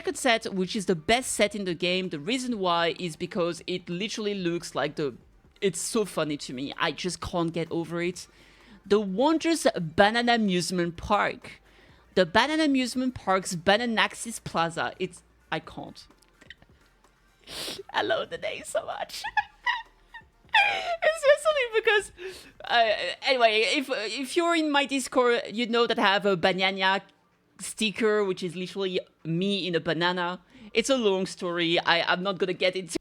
second set, which is the best set in the game. The reason why is because it literally looks like it's so funny to me. I just can't get over it. The Wondrous Banana Amusement Park. The Banana Amusement Park's Bananaxis Plaza. I can't. I love the name so much. Especially because, anyway, if you're in my Discord, you know that I have a banana sticker, which is literally me in a banana. It's a long story. I'm not gonna get into.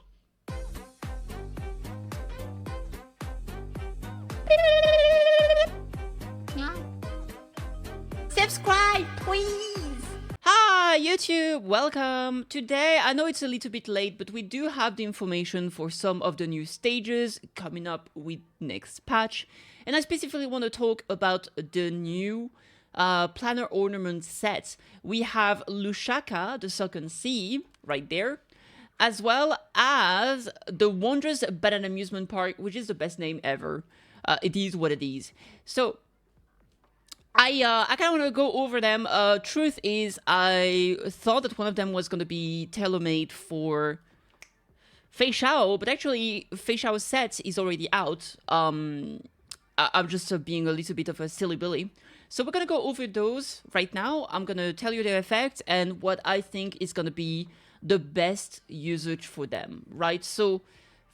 Subscribe, please. Hi, YouTube. Welcome. Today, I know it's a little bit late, but we do have the information for some of the new stages coming up with next patch. And I specifically want to talk about the new Planar Ornament set. We have Lushaka, the Second Sea, right there, as well as the Wondrous Banana Amusement Park, which is the best name ever. It is what it is. So I kind of want to go over them. Truth is, I thought that one of them was going to be tailor-made for Fei Xiao, but actually Fei Xiao's set is already out. I'm just being a little bit of a silly billy. So we're going to go over those right now. I'm going to tell you their effect and what I think is going to be the best usage for them, right? So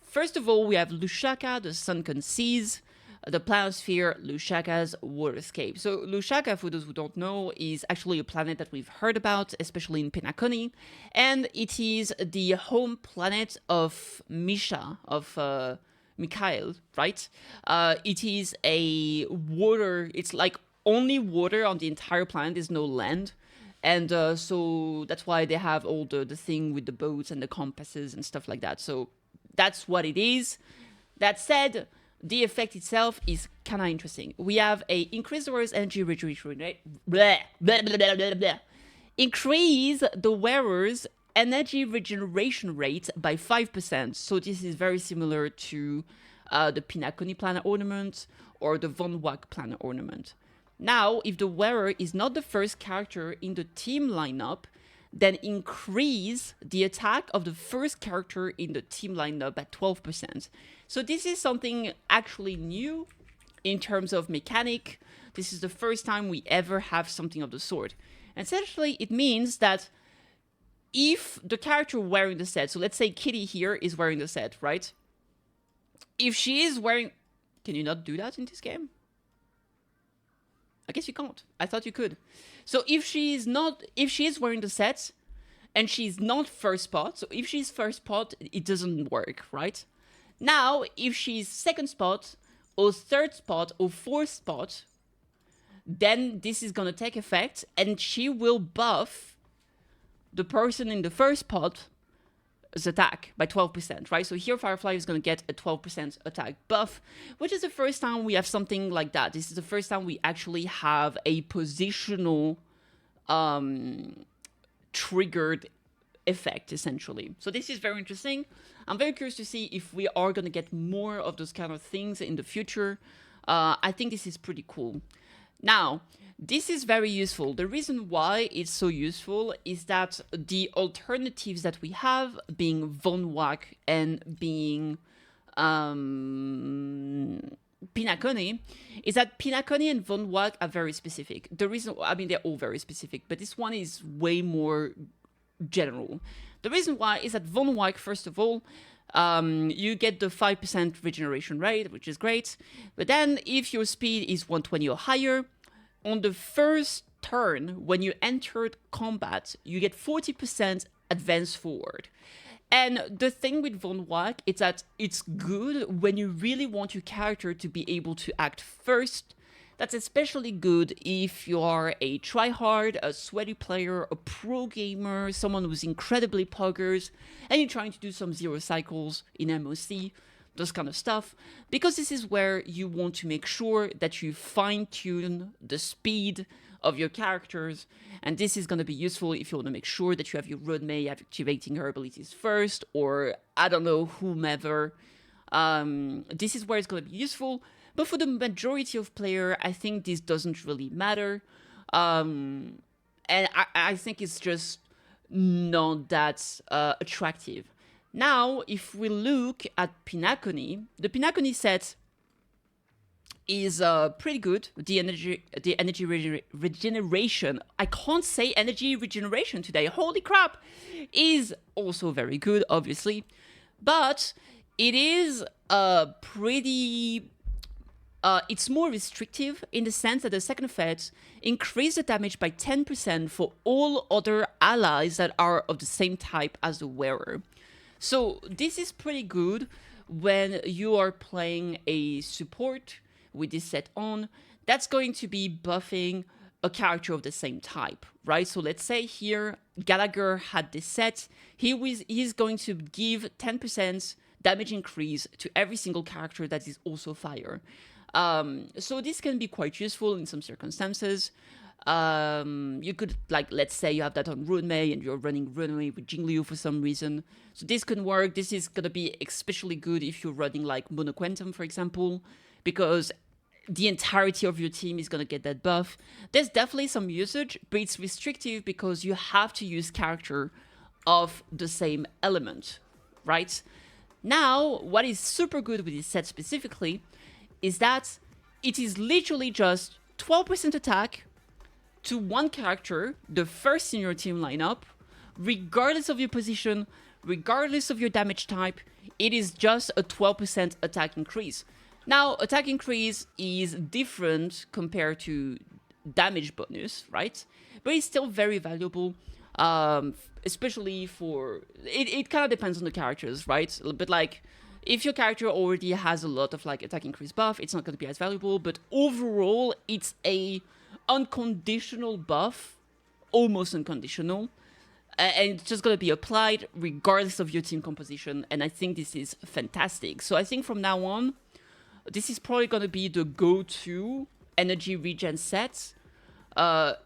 first of all, we have Lushaka, the Sunken Seas, the Planosphere, Lushaka's Waterscape. So Lushaka, for those who don't know, is actually a planet that we've heard about, especially in Penacony, and it is the home planet of Misha, of Mikhail, right? It is a water, it's like only water on the entire planet, there's no land. And so that's why they have all the thing with the boats and the compasses and stuff like that. So that's what it is. That said, the effect itself is kind of interesting. We have a increase the wearer's energy regeneration rate. Increase the wearer's energy regeneration rate by 5%. So this is very similar to the Penacony Planar Ornament or the Von Wack Planar Ornament. Now, if the wearer is not the first character in the team lineup, then increase the attack of the first character in the team lineup by 12%. So this is something actually new in terms of mechanic. This is the first time we ever have something of the sort. And essentially, it means that if the character wearing the set, so let's say Kitty here is wearing the set, right? If she is wearing... Can you not do that in this game? I guess you can't. I thought you could. So if she is wearing the set and she's not first spot, so if she's first spot, it doesn't work, right? Now, if she's second spot or third spot or fourth spot, then this is going to take effect and she will buff the person in the first spot's attack by 12%, right? So here Firefly is going to get a 12% attack buff, which is the first time we have something like that. This is the first time we actually have a positional triggered effect, essentially. So this is very interesting. I'm very curious to see if we are going to get more of those kind of things in the future. I think this is pretty cool. Now, this is very useful. The reason why it's so useful is that the alternatives that we have, being Von Wack and being Penacony, is that Penacony and Von Wack are very specific. The reason, I mean, they're all very specific, but this one is way more general. The reason why is that Von Wack, first of all, you get the 5% regeneration rate, which is great. But then if your speed is 120 or higher, on the first turn, when you entered combat, you get 40% advance forward. And the thing with Von Wack is that it's good when you really want your character to be able to act first. That's especially good if you are a tryhard, a sweaty player, a pro gamer, someone who's incredibly poggers, and you're trying to do some zero cycles in MOC, those kind of stuff, because this is where you want to make sure that you fine-tune the speed of your characters, and this is going to be useful if you want to make sure that you have your road May activating her abilities first, or I don't know, whomever. This is where it's going to be useful, but for the majority of player, I think this doesn't really matter, and I think it's just not that attractive. Now, if we look at Pinacony, the Pinacony set is pretty good. The energy regeneration. I can't say energy regeneration today. Holy crap! Is also very good, obviously, but it is pretty. It's more restrictive in the sense that the second effect increases the damage by 10% for all other allies that are of the same type as the wearer. So this is pretty good when you are playing a support with this set on. That's going to be buffing a character of the same type, right? So let's say here Gallagher had this set. He's going to give 10% damage increase to every single character that is also fire. So this can be quite useful in some circumstances. You could, like, let's say you have that on Runmei and you're running Runmei with Jingliu for some reason. So this can work. This is going to be especially good if you're running like Monoquantum, for example, because the entirety of your team is going to get that buff. There's definitely some usage, but it's restrictive because you have to use character of the same element, right? Now, what is super good with this set specifically is that it is literally just 12% attack to one character, the first in your team lineup, regardless of your position, regardless of your damage type. It is just a 12% attack increase. Now, attack increase is different compared to damage bonus, right? But it's still very valuable, especially for... It kind of depends on the characters, right? But like, if your character already has a lot of like attack increase buff, it's not going to be as valuable. But overall, it's a unconditional buff, almost unconditional. And it's just going to be applied regardless of your team composition. And I think this is fantastic. So I think from now on, this is probably going to be the go-to energy regen set,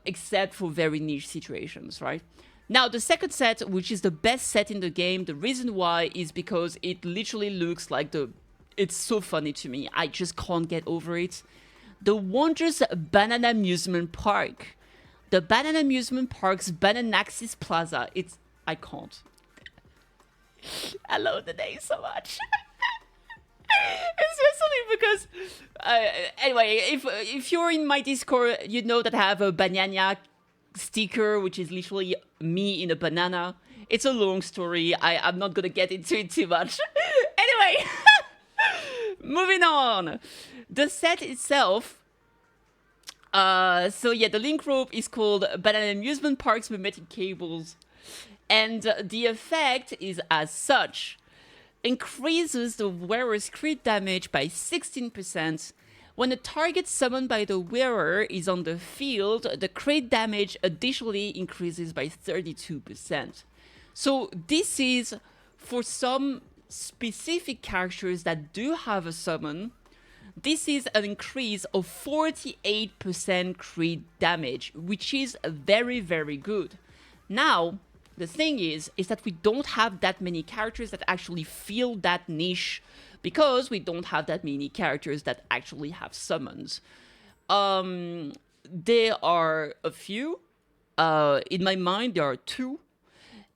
except for very niche situations, right? Now, the second set, which is the best set in the game, the reason why is because it literally looks like it's so funny to me. I just can't get over it. The Wondrous Banana Amusement Park. The Banana Amusement Park's Bananaxis Plaza. I can't. I love the name so much. Especially because, anyway, if you're in my Discord, you know that I have a banana sticker, which is literally me in a banana. It's a long story. I'm not gonna get into it too much. Anyway, moving on. The set itself. So yeah, the link rope is called Banana Amusement Park's Mimetic Cables, and the effect is as such. Increases the wearer's crit damage by 16%. When the target summoned by the wearer is on the field, the crit damage additionally increases by 32%. So this is for some specific characters that do have a summon. This is an increase of 48% crit damage, which is very, very good. Now, the thing is that we don't have that many characters that actually fill that niche because we don't have that many characters that actually have summons. There are a few. In my mind, there are two.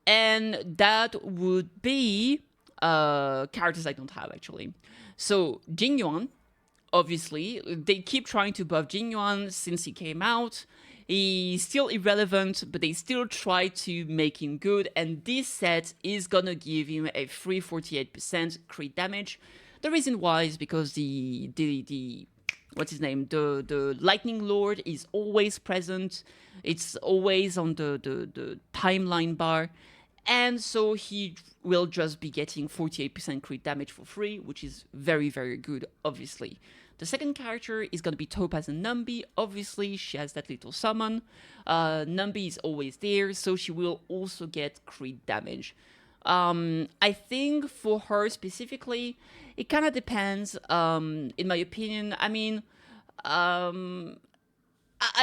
And that would be characters I don't have, actually. So, Jing Yuan, obviously. They keep trying to buff Jing Yuan since he came out. He's still irrelevant, but they still try to make him good, and this set is gonna give him a free 48% crit damage. The reason why is because the what's his name? The Lightning Lord is always present. It's always on the timeline bar, and so he will just be getting 48% crit damage for free, which is very, very good, obviously. The second character is going to be Topaz and Numby. Obviously, she has that little summon. Numby is always there, so she will also get crit damage. I think for her specifically, it kind of depends, in my opinion. I mean, I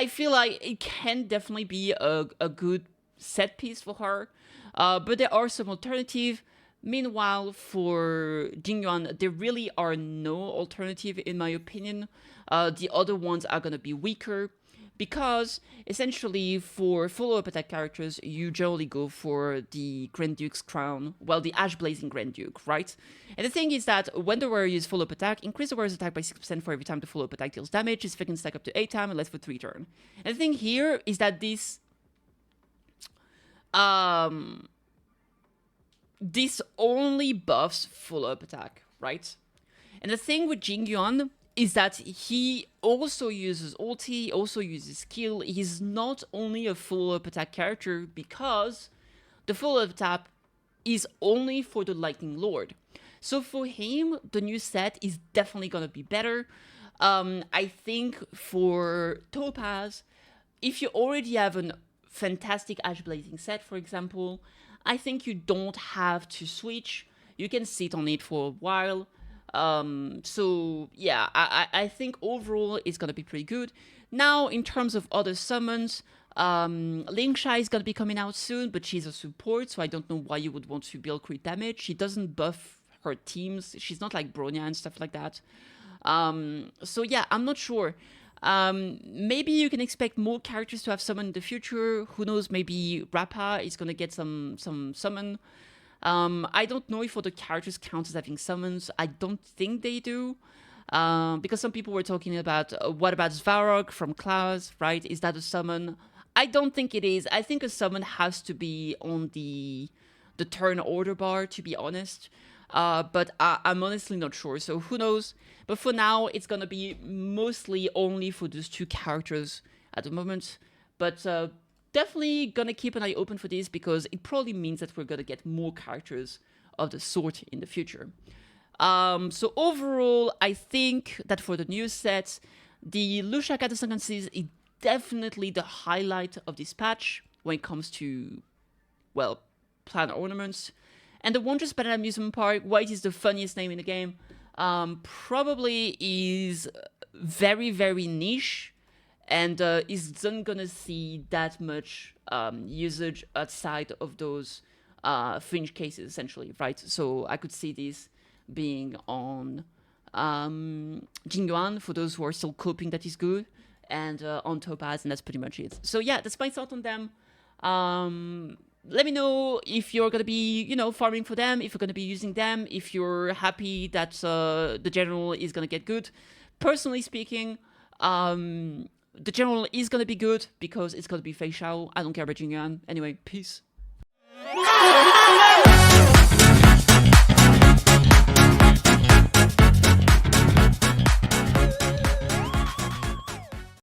feel like it can definitely be a good set piece for her, but there are some alternatives. Meanwhile, for Jing Yuan, there really are no alternative in my opinion. The other ones are going to be weaker. because essentially for follow-up attack characters, you generally go for the Grand Duke's crown, well, the Ash Blazing Grand Duke, right? And the thing is that when the warrior uses follow-up attack, increase the warrior's attack by 6% for every time the follow-up attack deals damage. This effect can stack up to 8 times and lasts for 3 turns. And the thing here is that this only buffs follow-up attack, right? And the thing with Jing Yuan is that he also uses ulti, also uses skill. He's not only a follow-up attack character because the follow-up attack is only for the Lightning Lord. So for him, the new set is definitely gonna be better. I think for Topaz, if you already have a fantastic Ash Blazing set, for example, I think you don't have to switch. You can sit on it for a while. So yeah, I think overall it's gonna be pretty good. Now, in terms of other summons, Lingsha is gonna be coming out soon, but she's a support, so I don't know why you would want to build crit damage. She doesn't buff her teams. She's not like Bronya and stuff like that. So yeah, I'm not sure. Maybe you can expect more characters to have summon in the future. Who knows? Maybe Rappa is gonna get some summon. I don't know if other characters count as having summons. I don't think they do. Because some people were talking about, what about Svarog from Klaus, right? Is that a summon? I don't think it is. I think a summon has to be on the turn order bar, to be honest. But I'm honestly not sure, so who knows? But for now, it's gonna be mostly only for those 2 characters at the moment. But definitely gonna keep an eye open for this, because it probably means that we're gonna get more characters of the sort in the future. So overall, I think that for the new sets, the Lucia Cataclysm is definitely the highlight of this patch when it comes to, well, Planar Ornaments. And the Wondrous Banana Amusement Park, why it is the funniest name in the game, probably is very, very niche, and isn't gonna see that much usage outside of those fringe cases, essentially, right? So I could see this being on Jing Yuan, for those who are still coping that is good, and on Topaz, and that's pretty much it. So yeah, that's my thought on them. Let me know if you're going to be, farming for them, if you're going to be using them, if you're happy that the general is going to get good. Personally speaking, the general is going to be good because it's going to be Fei Shao. I don't care about Jing Yuan. Anyway, peace.